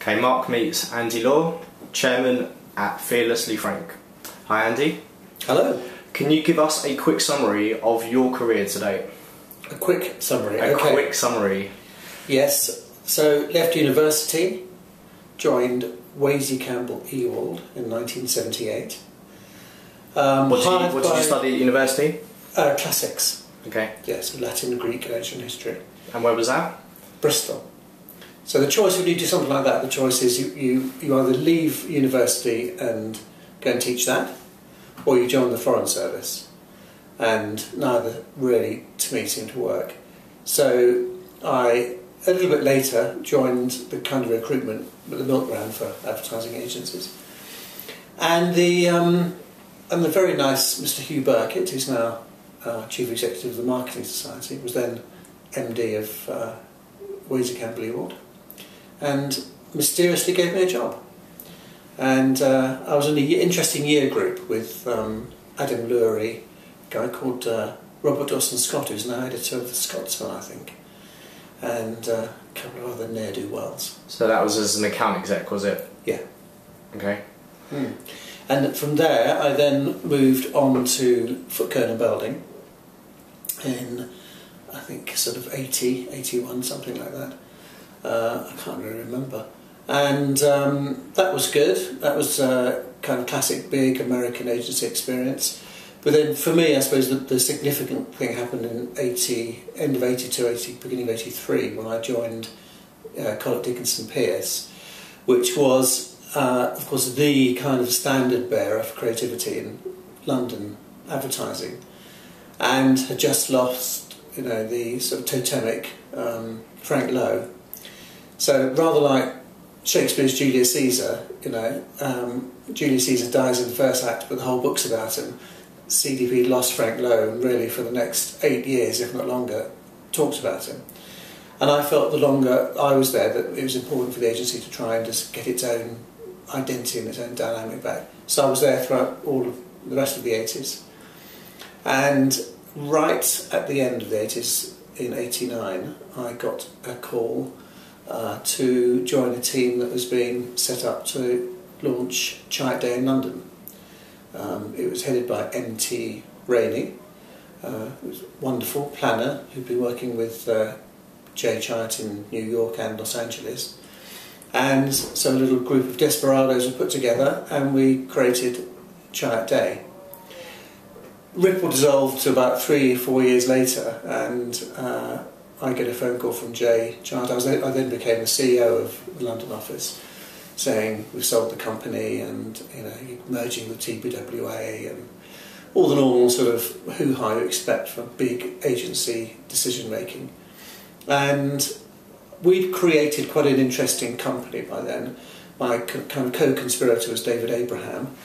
Okay, Mark meets Andy Law, Chairman at Fearlessly Frank. Hi Andy. Hello. Can you give us a quick summary of your career to date? A quick summary, okay. Quick summary. Yes, so left university, joined Wasey Campbell Ewald in 1978. What did you study at university? Classics. Okay. Yes, Latin, Greek, ancient history. And where was that? Bristol. So the choice, when you do something like that, the choice is you either leave university and go and teach that, or you join the Foreign Service. And neither really, to me, seemed to work. So I, a little bit later, joined the kind of recruitment with the milk brand for advertising agencies. And the very nice Mr. Hugh Burkett, who's now Chief Executive of the Marketing Society, was then MD of Wasey Campbell Ewald, and mysteriously gave me a job. And I was in an interesting year group with Adam Lurie, a guy called Robert Dawson-Scott, who's now editor of the Scotsman, I think, and a couple of other ne'er-do-wells. So that was as an account exec, was it? Yeah. Okay. And from there I then moved on to Footcone and Belding in, I think, sort of 80, 81, something like that. I can't really remember. And that was good. That was kind of classic big American agency experience. But then for me, I suppose the significant thing happened in end of 82, beginning of 83, when I joined Collett Dickinson Pierce, which was, of course, the kind of standard bearer for creativity in London advertising, and had just lost, the sort of totemic Frank Lowe. So rather like Shakespeare's Julius Caesar, Julius Caesar dies in the first act, but the whole book's about him. CDP lost Frank Lowe, and really for the next 8 years, if not longer, talked about him. And I felt the longer I was there that it was important for the agency to try and just get its own identity and its own dynamic back. So I was there throughout all of the rest of the 80s. And right at the end of the 80s, in 89, I got a call to join a team that was being set up to launch Chite Day in London. It was headed by M.T. Rainey, who was a wonderful planner who'd been working with Jay Chite in New York and Los Angeles. And so a little group of desperados were put together and we created Chite Day. Ripple dissolved to about 3 or 4 years later, and I get a phone call from Jay Chite. I then became the CEO of the London office, saying we've sold the company and merging with TBWA and all the normal sort of hoo-ha you expect from big agency decision making. And we'd created quite an interesting company by then. My kind of co-conspirator was David Abraham,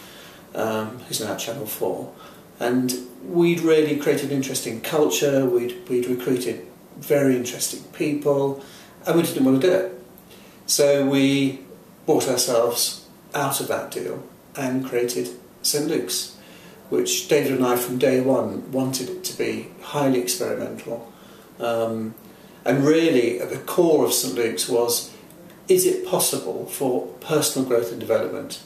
who's now at Channel 4. And we'd really created an interesting culture, we'd recruited very interesting people, and we didn't want to do it. So we bought ourselves out of that deal and created St Luke's, which David and I from day one wanted it to be highly experimental. And really at the core of St Luke's was, is it possible for personal growth and development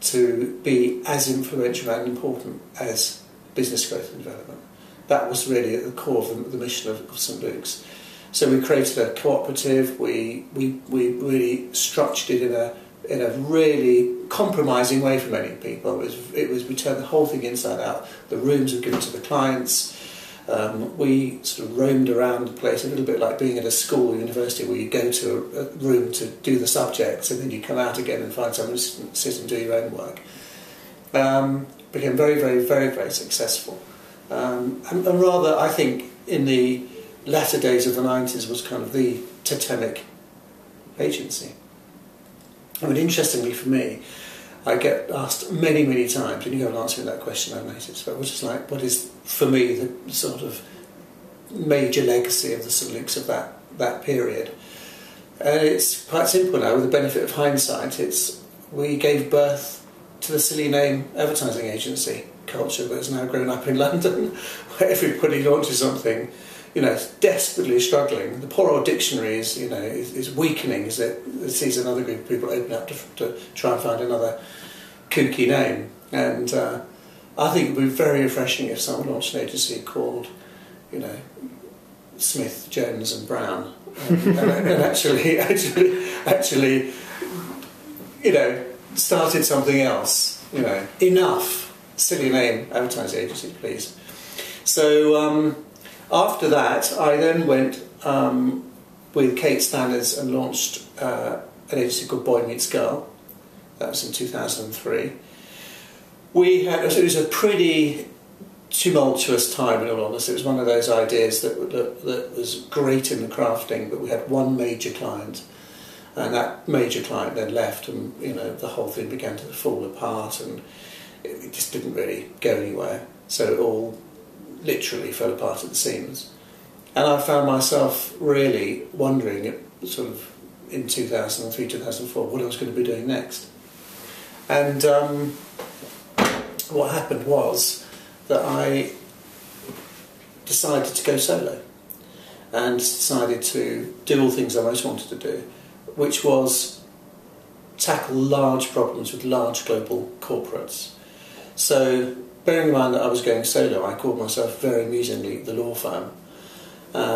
to be as influential and important as business growth and development? That was really at the core of the mission of St Luke's. So we created a cooperative. We really structured it in a really compromising way for many people. We turned the whole thing inside out. The rooms were given to the clients. We sort of roamed around the place a little bit like being at a school or university, where you go to a room to do the subjects and then you come out again and find someone to sit and do your own work. Became very, very, very, very successful. And rather, I think, in the latter days of the 90s was kind of the totemic agency. I mean, interestingly for me, I get asked many, many times, and you haven't answered that question, I've noticed, but what is, for me, the sort of major legacy of the St Luke's of that period? And it's quite simple now, with the benefit of hindsight. We gave birth to the silly name advertising agency culture that has now grown up in London, where everybody launches something, you know, desperately struggling. The poor old dictionary is, you know, is weakening as it sees another group of people open up to try and find another kooky name. And I think it would be very refreshing if someone launched an agency called, you know, Smith, Jones and Brown, and actually, you know, started something else. You know, enough. Silly name, advertising agency, please. So after that, I then went with Kate Stanners and launched an agency called Boy Meets Girl. That was in 2003. It was a pretty tumultuous time, in all honesty. It was one of those ideas that was great in the crafting, but we had one major client, and that major client then left, and you know, the whole thing began to fall apart, and it just didn't really go anywhere. So it all literally fell apart at the seams, and I found myself really wondering, sort of in 2003, 2004, what I was going to be doing next. And what happened was that I decided to go solo and decided to do all the things I most wanted to do, which was tackle large problems with large global corporates. So, bearing in mind that I was going solo, I called myself very amusingly the law firm,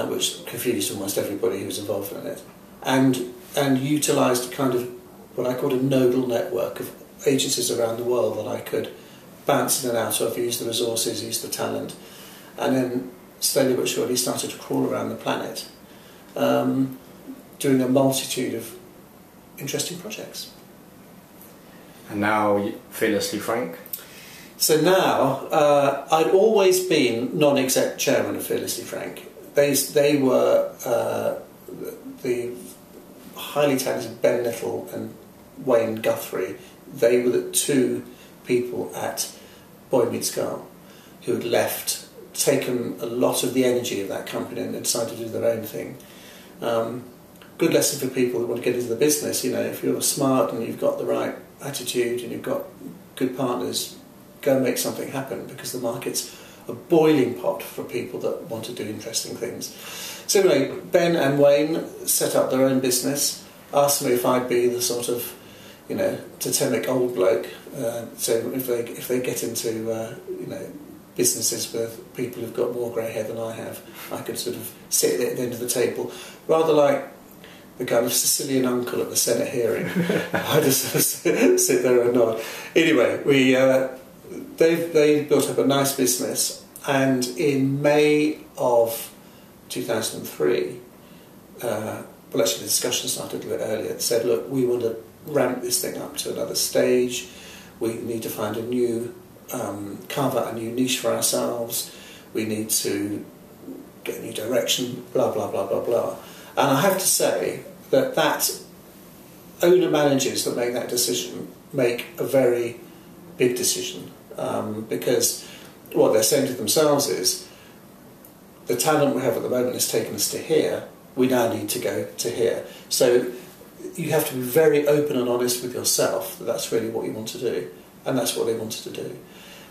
which confused almost everybody who was involved in it, and utilised kind of what I called a nodal network of agencies around the world that I could bounce in and out of, use the resources, use the talent, and then slowly but surely started to crawl around the planet, doing a multitude of interesting projects. And now, Fearlessly Frank? So now, I'd always been non-exec chairman of Fearlessly Frank. They were the highly talented Ben Little and Wayne Guthrie. They were the two people at Boy Meets Girl who had left, taken a lot of the energy of that company and decided to do their own thing. Good lesson for people who want to get into the business. You know, if you're smart and you've got the right attitude and you've got good partners, go and make something happen, because the market's a boiling pot for people that want to do interesting things. So anyway, Ben and Wayne set up their own business, asked me if I'd be the sort of, you know, totemic old bloke. So if they get into you know, businesses with people who've got more grey hair than I have, I could sort of sit at the end of the table, rather like the kind of Sicilian uncle at the Senate hearing. I just sort of sit there and nod. Anyway, they built up a nice business, and in May of 2003, well, actually the discussion started a little earlier. They said, look, we want to ramp this thing up to another stage. We need to find a new, carve out a new niche for ourselves. We need to get a new direction, blah, blah, blah, blah, blah. And I have to say that owner-managers that make that decision make a very big decision, because what they're saying to themselves is, the talent we have at the moment has taken us to here, we now need to go to here. So you have to be very open and honest with yourself that that's really what you want to do, and that's what they wanted to do.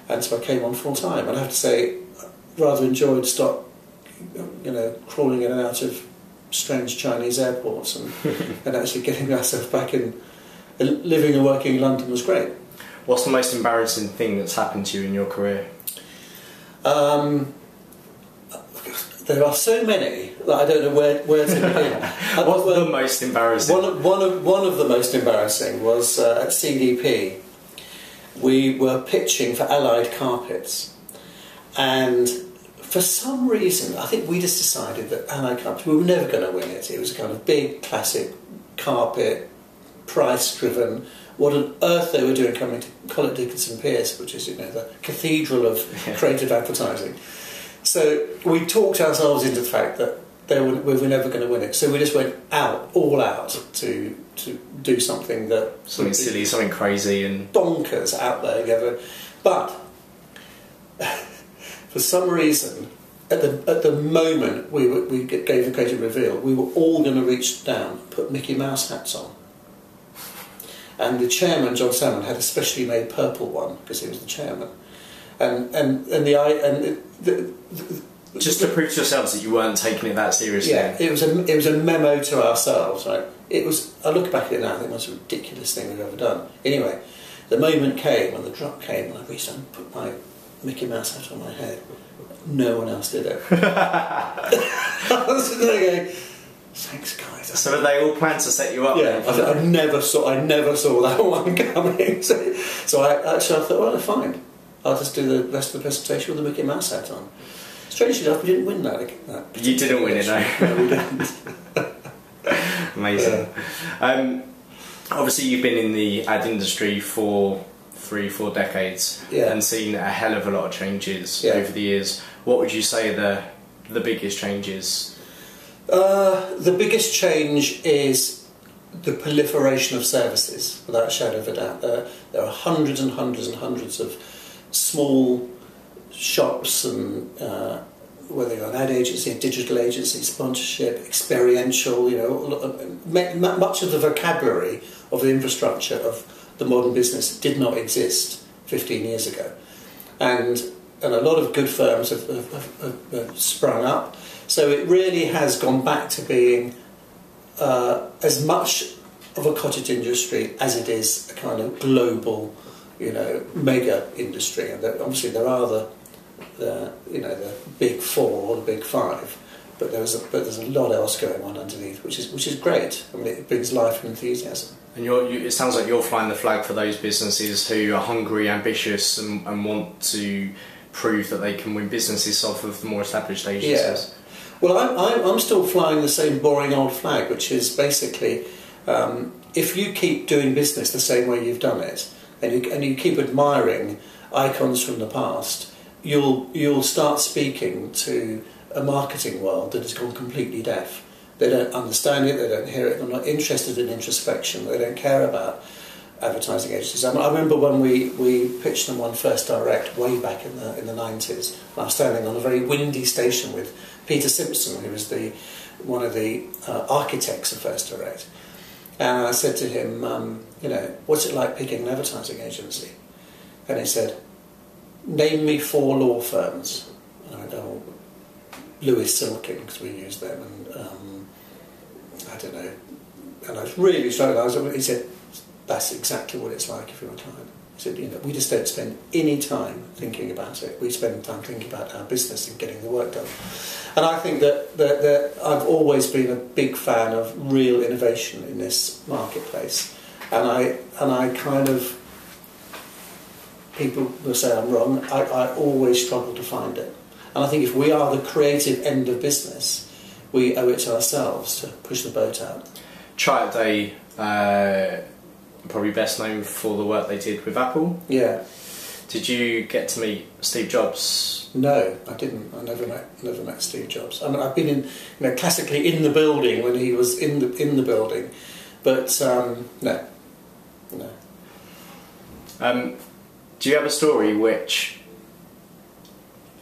And so I came on full time, and I have to say, rather enjoyed you know, crawling in and out of strange Chinese airports and actually getting myself back in, living and working in London was great. What's the most embarrassing thing that's happened to you in your career? There are so many that I don't know where to begin. What's the most embarrassing? One of the most embarrassing was at CDP. We were pitching for Allied Carpets, and for some reason, I think we just decided that Allied Carpets, we were never going to win it. It was a kind of big, classic carpet, price-driven. What on earth they were doing coming to Collett Dickinson Pierce, which is, you know, the cathedral of creative advertising. So we talked ourselves into the fact that we were never going to win it. So we just went all out to do something that... Something silly, something crazy and... bonkers out there. But for some reason, at the moment we gave the creative reveal, we were all going to reach down, put Mickey Mouse hats on. And the chairman, John Salmon, had a specially made purple one because he was the chairman. And the Just to prove to yourselves that you weren't taking it that seriously. Yeah, it was a memo to ourselves, right? It was. I look back at it now, I think it was the most ridiculous thing we've ever done. Anyway, the moment came when the drop came, and I reached out and put my Mickey Mouse hat on my head. No one else did it. I was sitting there going, thanks, guys. So they all planned to set you up? Yeah, I never saw that one coming. So I thought, well, fine. I'll just do the rest of the presentation with the Mickey Mouse hat on. Strangely enough, we didn't win that. You didn't win it, no? No, we didn't. Amazing. Obviously, you've been in the ad industry for 3-4 decades, and seen a hell of a lot of changes over the years. What would you say the biggest changes? The biggest change is the proliferation of services, without a shadow of a doubt. There are hundreds and hundreds and hundreds of small shops, and whether you're an ad agency, a digital agency, sponsorship, experiential, much of the vocabulary of the infrastructure of the modern business did not exist 15 years ago. And a lot of good firms have sprung up. So it really has gone back to being as much of a cottage industry as it is a kind of global, mega industry. And obviously there are the big four or the big five, but there's a lot else going on underneath, which is great. I mean, it brings life and enthusiasm. And it sounds like you're flying the flag for those businesses who are hungry, ambitious, and want to prove that they can win businesses off of the more established agencies. Yeah. Well, I'm still flying the same boring old flag, which is basically if you keep doing business the same way you've done it, and you keep admiring icons from the past, you'll start speaking to a marketing world that has gone completely deaf. They don't understand it, they don't hear it, they're not interested in introspection, they don't care about advertising agencies. I remember when we pitched them on First Direct way back in the 90s. I was standing on a very windy station with Peter Simpson, who was one of the architects of First Direct. And I said to him, what's it like picking an advertising agency? And he said, name me 4 law firms. And I went, oh, Lewis Silkin, because we used them, and I don't know. And I was really struggling. He said, that's exactly what it's like if you're a client. He said, we just don't spend any time thinking about it. We spend time thinking about our business and getting the work done. And I think that I've always been a big fan of real innovation in this marketplace. And I kind of, people will say I'm wrong, I always struggle to find it. And I think if we are the creative end of business, we owe it to ourselves to push the boat out. Triad Day, probably best known for the work they did with Apple. Yeah. Did you get to meet Steve Jobs? No, I didn't. I never met Steve Jobs. I mean, I've been classically in the building when he was in the building, but no. Do you have a story which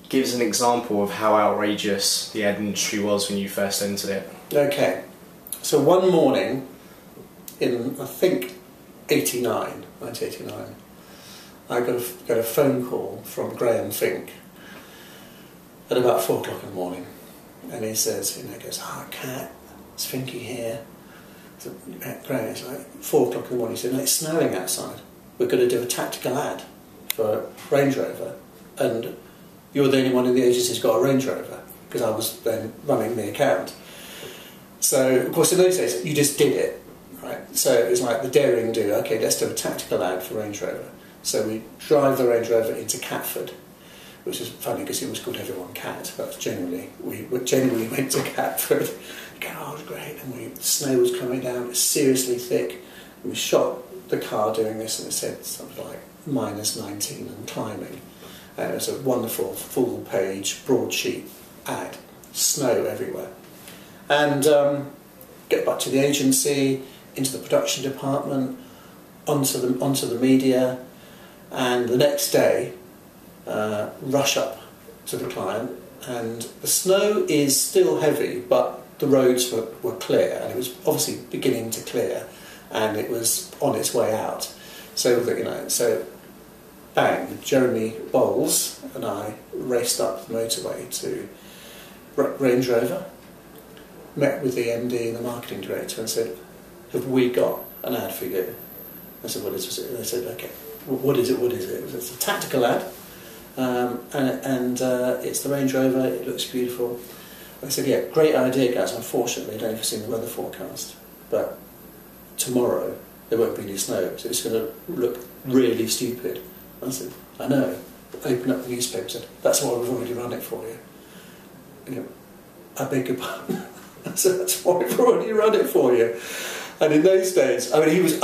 gives an example of how outrageous the ad industry was when you first entered it? Okay, so one morning in, I think, 1989, I got a phone call from Graham Fink at about 4 o'clock in the morning, and he says, he goes, Cat, it's Finky here. So, Graham, it's like 4 o'clock in the morning. He said, no, it's snowing outside. We're going to do a tactical ad for Range Rover, and you're the only one in the agency who's got a Range Rover, because I was then running the account. So, of course, in those days, you just did it, right? So it was like the daring do, okay, let's do a tactical ad for Range Rover. So we drive the Range Rover into Catford, which is funny because it was called Everyone Cat, but generally we went to Catford. It was great, and the snow was coming down, it was seriously thick, and we shot the car doing this, and it said something like -19 and climbing. And it was a wonderful full-page broadsheet ad, snow everywhere. And get back to the agency, into the production department, onto the media, and the next day rush up to the client, and the snow is still heavy, but the roads were clear, and it was obviously beginning to clear, and it was on its way out. So that, so bang, Jeremy Bowles and I raced up the motorway to Range Rover, met with the MD and the marketing director and said, have we got an ad for you? I said, what is it? And they said, okay, what is it? It's a tactical ad, and it's the Range Rover, it looks beautiful. I said, yeah, great idea, guys. Unfortunately, I don't know if you've seen the weather forecast, but tomorrow there won't be any snow, so it's going to look really stupid. I said, I know. Open up the newspaper and said, that's why we've already run it for you. And he went, I beg your pardon. I said, that's why we've already run it for you. And in those days, I mean, he was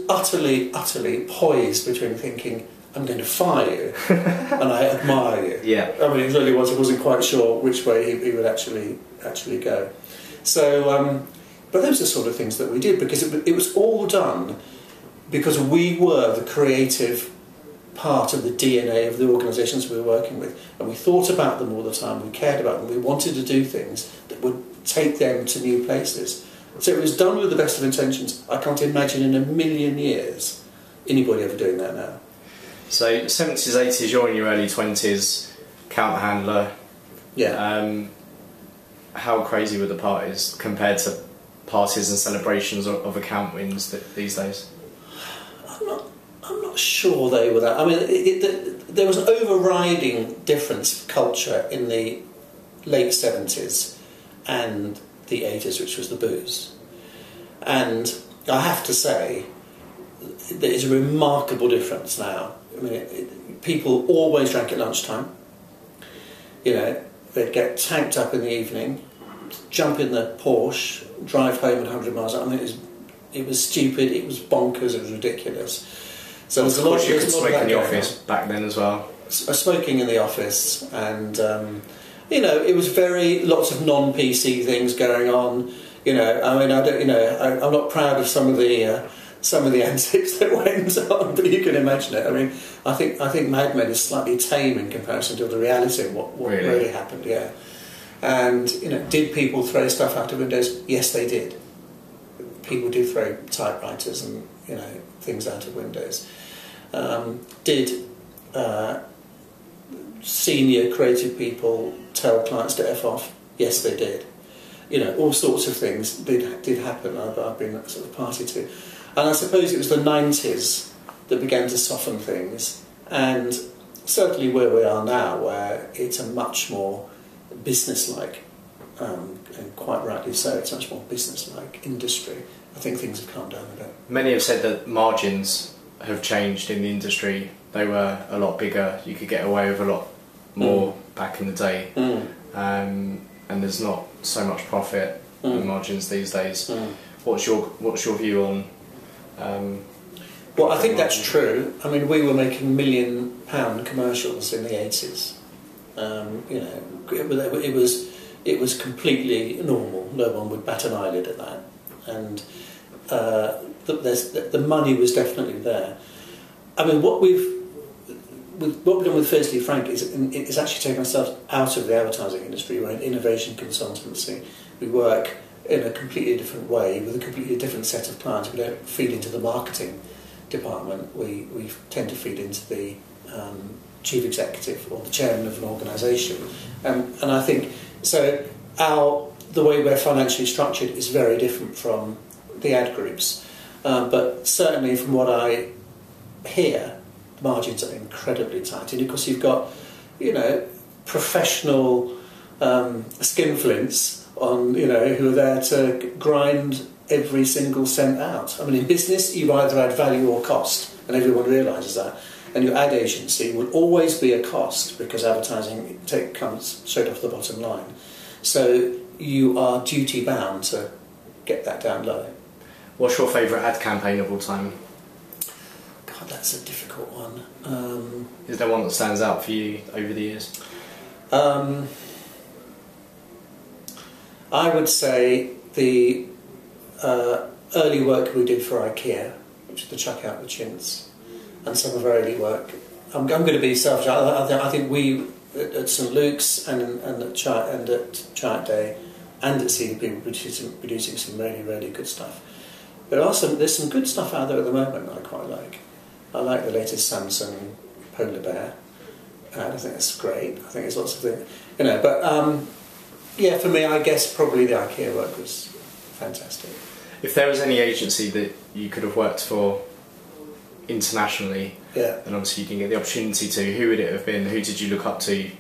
utterly poised between thinking, I'm going to fire you, and I admire you. Yeah. I mean, he really was. I wasn't quite sure which way he would actually go. So, but those are the sort of things that we did, because it was all done because we were the creative part of the DNA of the organisations we were working with, and we thought about them all the time, we cared about them, we wanted to do things that would take them to new places. So it was done with the best of intentions. I can't imagine in a million years anybody ever doing that now. So 70s, 80s, you're in your early 20s, counter handler. Yeah. How crazy were the parties compared to parties and celebrations of account wins these days? I'm not sure they were that. I mean, there was an overriding difference of culture in the late 70s and the 80s, which was the booze. And I have to say, there is a remarkable difference now. I mean, people always drank at lunchtime. You know, they'd get tanked up in the evening, jump in the Porsche, drive home at 100 miles. I mean, it was stupid, it was bonkers, it was ridiculous. So there's a lot of you could smoke in the office back then as well. Smoking in the office, and you know, it was lots of non-PC things going on. You know, I mean, I'm not proud of some of the antics that went on, but you can imagine it. I mean, I think Mad Men is slightly tame in comparison to the reality of what really happened. Yeah, and you know, did people throw stuff out of windows? Yes, they did. People do throw typewriters and things out of windows. Did senior creative people tell clients to F off? Yes, they did. You know, all sorts of things did happen. I've been sort of party to. And I suppose it was the 90s that began to soften things, and certainly where we are now, where it's a much more business-like, and quite rightly so, it's a much more business-like industry. I think things have calmed down a bit. Many have said that margins have changed in the industry. They were a lot bigger. You could get away with a lot more back in the day. And there's not so much profit in margins these days. What's your view on? Well, I think that's true. I mean, we were making £1 million commercials in the 80s. It was completely normal. No one would bat an eyelid at that, and the money was definitely there. I mean, what we've done with Firstly Frank is actually taken ourselves out of the advertising industry. We're an innovation consultancy. We work in a completely different way with a completely different set of clients. We don't feed into the marketing department. We tend to feed into the chief executive or the chairman of an organisation, and I think so. The way we're financially structured is very different from the ad groups, but certainly from what I hear, the margins are incredibly tight, and of course you've got professional skinflints on who are there to grind every single cent out. I mean, in business you either add value or cost, and everyone realises that, and your ad agency will always be a cost because advertising comes straight off the bottom line, so you are duty bound to get that down low. What's your favourite ad campaign of all time? God, that's a difficult one. Is there one that stands out for you over the years? I would say the early work we did for IKEA, which is the chuck out the chintz, and some of our early work. I'm going to be selfish. I think we at St Luke's and at Chart Day and at CDP were producing some really, really good stuff. There's some good stuff out there at the moment that I quite like. I like the latest Samsung Polar Bear. I think it's great. I think there's lots of things, but yeah, for me, I guess probably the IKEA work was fantastic. If there was any agency that you could have worked for internationally, and obviously you didn't get the opportunity to, who would it have been? Who did you look up to?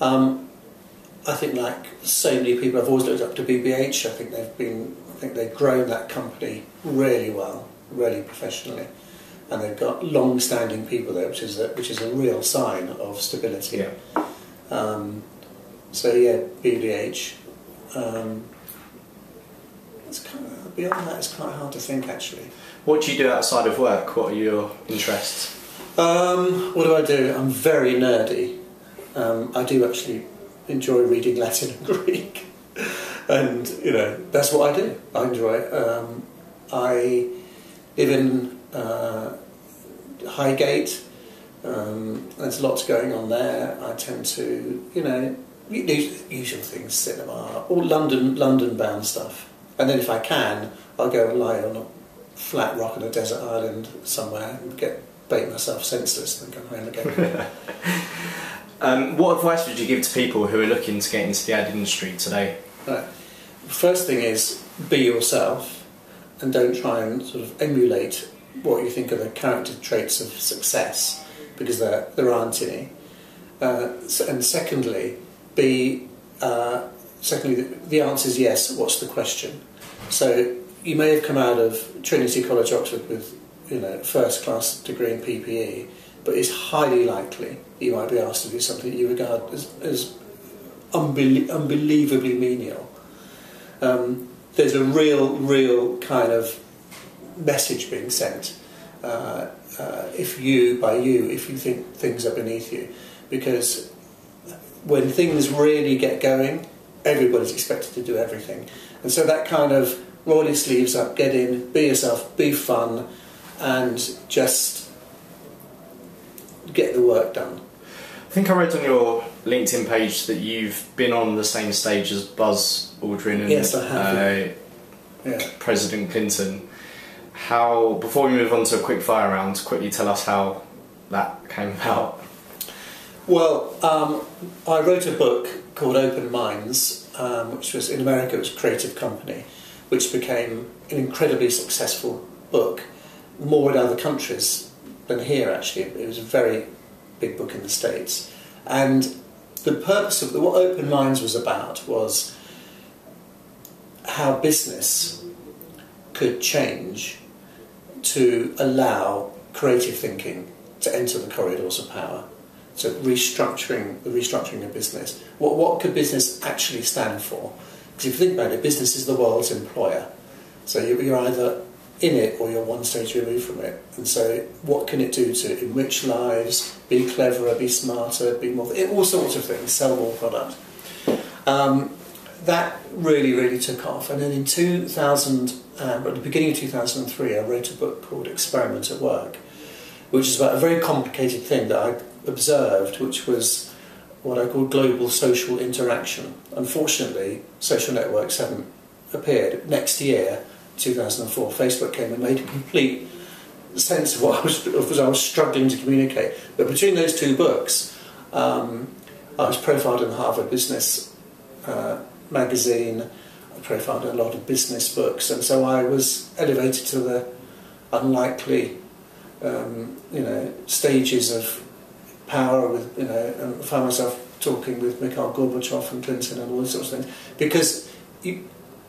I think, like so many people, I've always looked up to BBH. I think they've grown that company really well, really professionally, and they've got long-standing people there, which is a real sign of stability. Yeah. So yeah, BBH. It's kind of, beyond that, it's quite hard to think actually. What do you do outside of work? What are your interests? What do? I'm very nerdy. I do actually enjoy reading Latin and Greek, and that's what I do. I enjoy it. I live in Highgate. There's lots going on there. I tend to, usual things, cinema, or London-bound stuff. And then if I can, I'll go and lie on a flat rock on a desert island somewhere and bait myself senseless and then come home again. What advice would you give to people who are looking to get into the ad industry today? Right. First thing is, be yourself and don't try and sort of emulate what you think are the character traits of success, because there aren't any. And secondly, the answer is yes. What's the question? So you may have come out of Trinity College, Oxford, with first-class degree in PPE, but it's highly likely you might be asked to do something that you regard as unbelievably menial. There's a real kind of message being sent if you think things are beneath you, because when things really get going, everybody's expected to do everything, and so that kind of roll your sleeves up, get in, be yourself, be fun, and just get the work done. I think I read on your LinkedIn page that you've been on the same stage as Buzz Aldrin and yes, I have. President Clinton. Before we move on to a quick fire round, quickly tell us how that came about. Well, I wrote a book called Open Minds, which was, in America, it was a creative company, which became an incredibly successful book, more in other countries than here actually. It was a very big book in the States. And the purpose of what Open Minds was about was how business could change to allow creative thinking to enter the corridors of power. So the restructuring of business. What could business actually stand for? Because if you think about it, business is the world's employer. So you're either in it or you're one stage removed from it. And so what can it do to enrich lives, be cleverer, be smarter, be more... all sorts of things, sell more product. That really took off. And then in 2000, at the beginning of 2003, I wrote a book called Experiment at Work, which is about a very complicated thing that I observed, which was what I call global social interaction. Unfortunately, social networks haven't appeared. Next year, 2004, Facebook came and made a complete sense of what I was struggling to communicate. But between those two books, I was profiled in the Harvard Business magazine. I profiled in a lot of business books, and so I was elevated to the unlikely, stages of power. And found myself talking with Mikhail Gorbachev and Clinton and all those sorts of things, because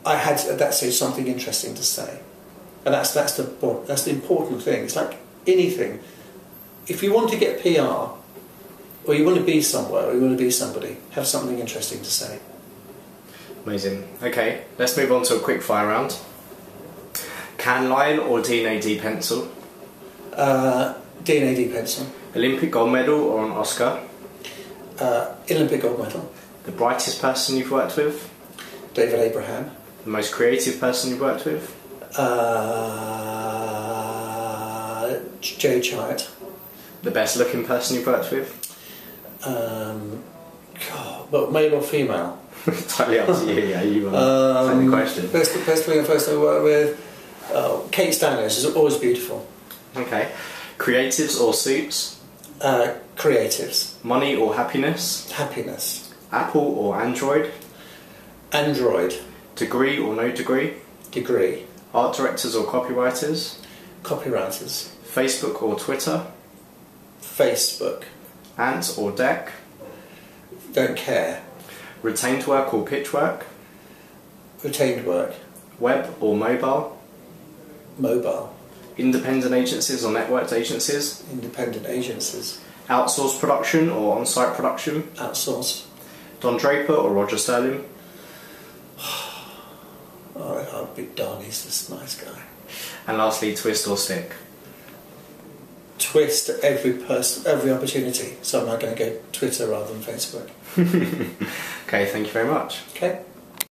I had at that stage something interesting to say, and that's the important thing. It's like anything. If you want to get PR, or you want to be somewhere, or you want to be somebody, have something interesting to say. Amazing. Okay, let's move on to a quick fire round. Can line or D&AD pencil? D&AD pencil. Olympic gold medal or an Oscar? Olympic gold medal. The brightest person you've worked with? David Abraham. The most creative person you've worked with? Joe Chiat. The best looking person you've worked with? But male or female? Totally up to you, yeah, you take the question. Best looking person I worked with? Kate Stanley, she's always beautiful. Okay. Creatives or suits? Creatives. Money or happiness? Happiness. Apple or Android? Android. Degree or no degree? Degree. Art directors or copywriters? Copywriters. Facebook or Twitter? Facebook. Ant or deck? Don't care. Retained work or pitch work? Retained work. Web or mobile? Mobile. Independent agencies or networked agencies? Independent agencies. Outsourced production or on-site production? Outsourced. Don Draper or Roger Sterling? I'll be Don, he's this nice guy. And lastly, twist or stick? Twist every opportunity. So I'm now going to go Twitter rather than Facebook. Okay, thank you very much. Okay.